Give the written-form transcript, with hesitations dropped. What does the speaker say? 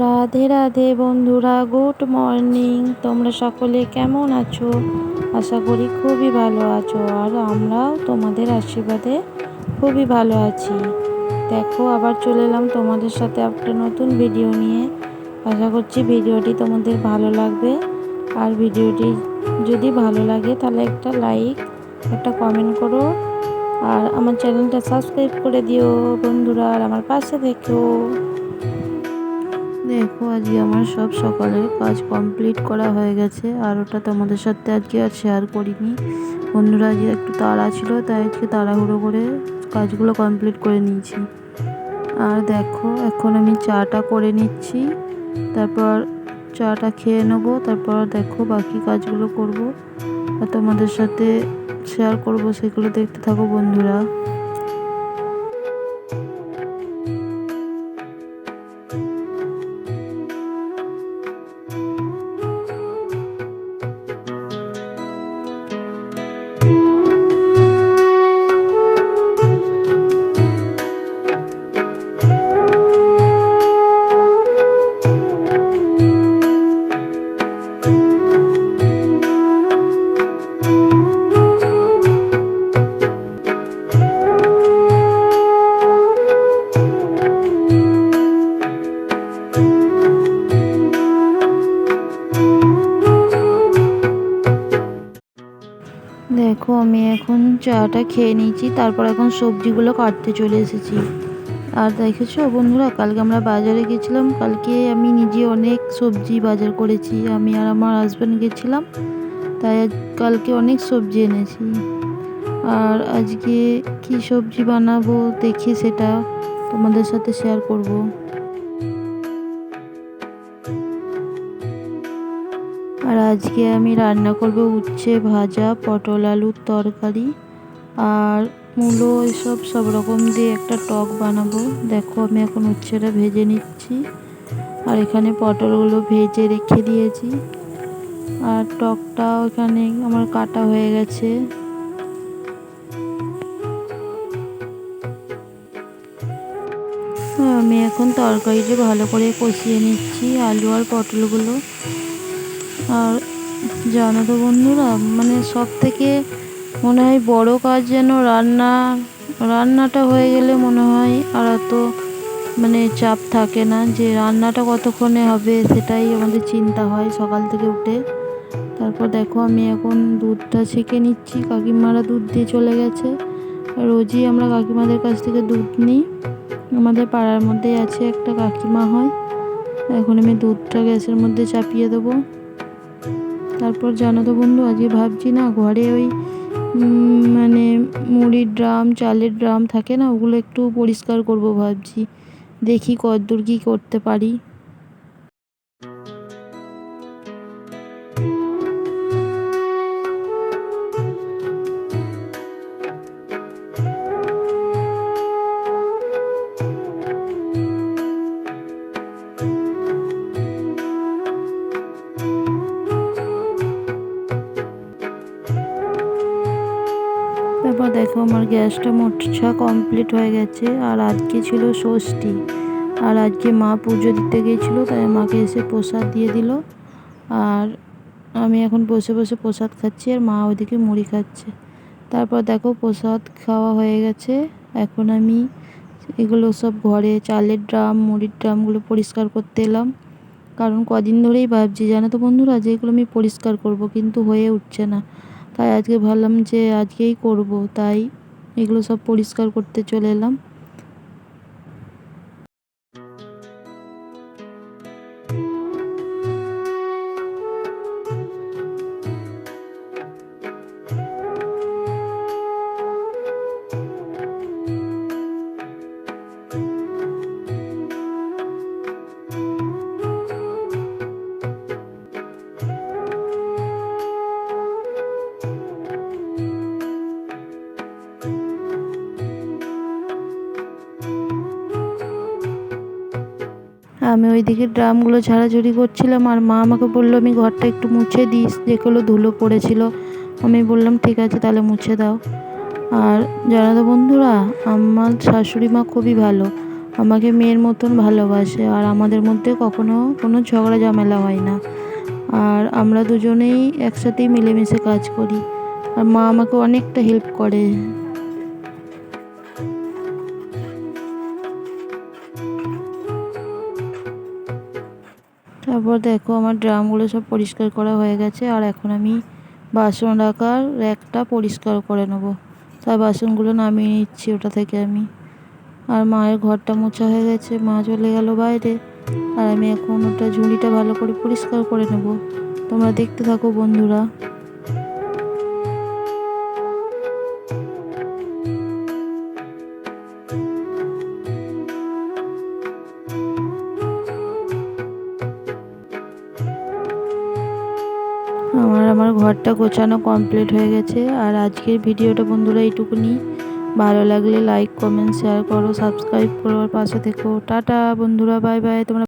রাধে রাধে বন্ধুরা, good morning. তোমরা সকলে কেমন আছো? আশা করি খুবই ভালো আছো, আর আমরাও তোমাদের আশীর্বাদে খুবই ভালো আছি। দেখো, আবার চলে এলাম তোমাদের সাথে একটা নতুন ভিডিও নিয়ে। আশা করছি ভিডিওটি তোমাদের ভালো লাগবে। আর ভিডিওটি যদি ভালো লাগে তাহলে একটা লাইক, একটা কমেন্ট করো, আর আমার চ্যানেলটা সাবস্ক্রাইব করে দিও বন্ধুরা, আর আমার পাশে থেকো। দেখো, আজকে আমার সব সকালের কাজ কমপ্লিট করা হয়ে গেছে, আর ওটা তোমাদের সাথে আজকে আর শেয়ার করিনি বন্ধুরা। আজকে একটু তাড়া ছিল, তাই আজকে তাড়াহুড়ো করে কাজগুলো কমপ্লিট করে নিয়েছি। আর দেখো, এখন আমি চাটা করে নিচ্ছি, তারপর চাটা খেয়ে নেবো, তারপর দেখো বাকি কাজগুলো করব আর তোমাদের সাথে শেয়ার করব, সেগুলো দেখতে থাকো বন্ধুরা। দেখো, আমি এখন চাটা খেয়ে নিয়েছি, তারপর এখন সবজিগুলো কাটতে চলে এসেছি। আর দেখেছো বন্ধুরা, কালকে আমরা বাজারে গেছিলাম। কালকে আমি নিজে অনেক সবজি বাজার করেছি, আমি আর আমার হাজব্যান্ড গেছিলাম, তাই কালকে অনেক সবজি এনেছি। আর আজকে কি সবজি বানাবো দেখি, সেটা তোমাদের সাথে শেয়ার করব। আর আজকে আমি রান্না করব উচ্ছে ভাজা, পটল আলুর তরকারি, আর মূলো, এসব সব রকম দিয়ে একটা টক বানাবো। দেখো, আমি এখন উচ্ছেটা ভেজে নিচ্ছি, আর এখানে পটলগুলো ভেজে রেখে দিয়েছি, আর টকটাও এখানে আমার কাটা হয়ে গেছে। আমি এখন তরকারিটা ভালো করে কষিয়ে নিচ্ছি, আলু আর পটলগুলো। আর জানো তো বন্ধুরা, মানে সব থেকে মনে হয় বড় কাজ যেন রান্নাটা হয়ে গেলে মনে হয় আর অত মানে চাপ থাকে না, যে রান্নাটা কতক্ষণে হবে সেটাই আমাদের চিন্তা হয় সকাল থেকে উঠে। তারপর দেখো, আমি এখন দুধটা ছেঁকে নিচ্ছি, কাকিমারা দুধ দিয়ে চলে গেছে। রোজই আমরা কাকিমাদের কাছ থেকে দুধ নিই, আমাদের পাড়ার মধ্যেই আছে একটা কাকিমা হয়। এখন আমি দুধটা গ্যাসের মধ্যে চাপিয়ে দেবো। তারপর জানো তো বন্ধু, আজকে ভাবছি না, ঘরে ওই মানে মুড়ির ড্রাম, চালের ড্রাম থাকে না, ওগুলো একটু পরিষ্কার করব ভাবছি। দেখি কতদূর কী করতে পারি। তারপর দেখো, আমার গ্যাসটা মোছা কমপ্লিট হয়ে গেছে। আর আজকে ছিল ষষ্ঠী, আর আজকে মা পুজো দিতে গিয়েছিলো, তাই মাকে এসে প্রসাদ দিয়ে দিল। আর আমি এখন বসে বসে প্রসাদ খাচ্ছি, আর মা ওইদিকে মুড়ি খাচ্ছে। তারপর দেখো, প্রসাদ খাওয়া হয়ে গেছে। এখন আমি এগুলো সব ঘরে চালের ড্রাম, মুড়ির ড্রামগুলো পরিষ্কার করতে এলাম, কারণ কদিন ধরেই ভাবছি জানো তো বন্ধুরা, যে এগুলো আমি পরিষ্কার করব, কিন্তু হয়ে উঠছে না। তাই আজকে ভাবলাম যে আজকেই করব, তাই এগুলো সব পরিষ্কার করতে চলে এলাম। আমি ওইদিকে ড্রামগুলো ঝাড়াঝুড়ি করছিলাম, আর মা আমাকে বললো আমি ঘরটা একটু মুছে দিস, যেগুলো ধুলো পড়েছিল। আমি বললাম ঠিক আছে, তাহলে মুছে দাও। আর জানো তো বন্ধুরা, আমার শাশুড়ি মা খুবই ভালো, আমাকে মেয়ের মতন ভালোবাসে, আর আমাদের মধ্যে কখনো কোনো ঝগড়া ঝামেলা হয় না। আর আমরা দুজনেই একসাথেই মিলেমিশে কাজ করি, আর মা আমাকে অনেকটা হেল্প করে। তারপর দেখো আমার ড্রামগুলো সব পরিষ্কার করা হয়ে গেছে, আর এখন আমি বাসন রাখার র্যাকটা পরিষ্কার করে নেবো। তাই বাসনগুলো নামিয়ে নিচ্ছি ওটা থেকে আমি। আর মায়ের ঘরটা মোছা হয়ে গেছে, মা চলে গেল বাইরে, আর আমি এখন ওটা ঝুড়িটা ভালো করে পরিষ্কার করে নেব। তোমরা দেখতে থাকো বন্ধুরা। আমার ঘরটা গোছানো কমপ্লিট হয়ে গেছে। আর আজকের ভিডিওটা বন্ধুরা এইটুকুনি। ভালো লাগলে লাইক কমেন্ট শেয়ার করো, সাবস্ক্রাইব করো, আর পাশে থেকো। টাটা বন্ধুরা, বাই বাই। তোমরা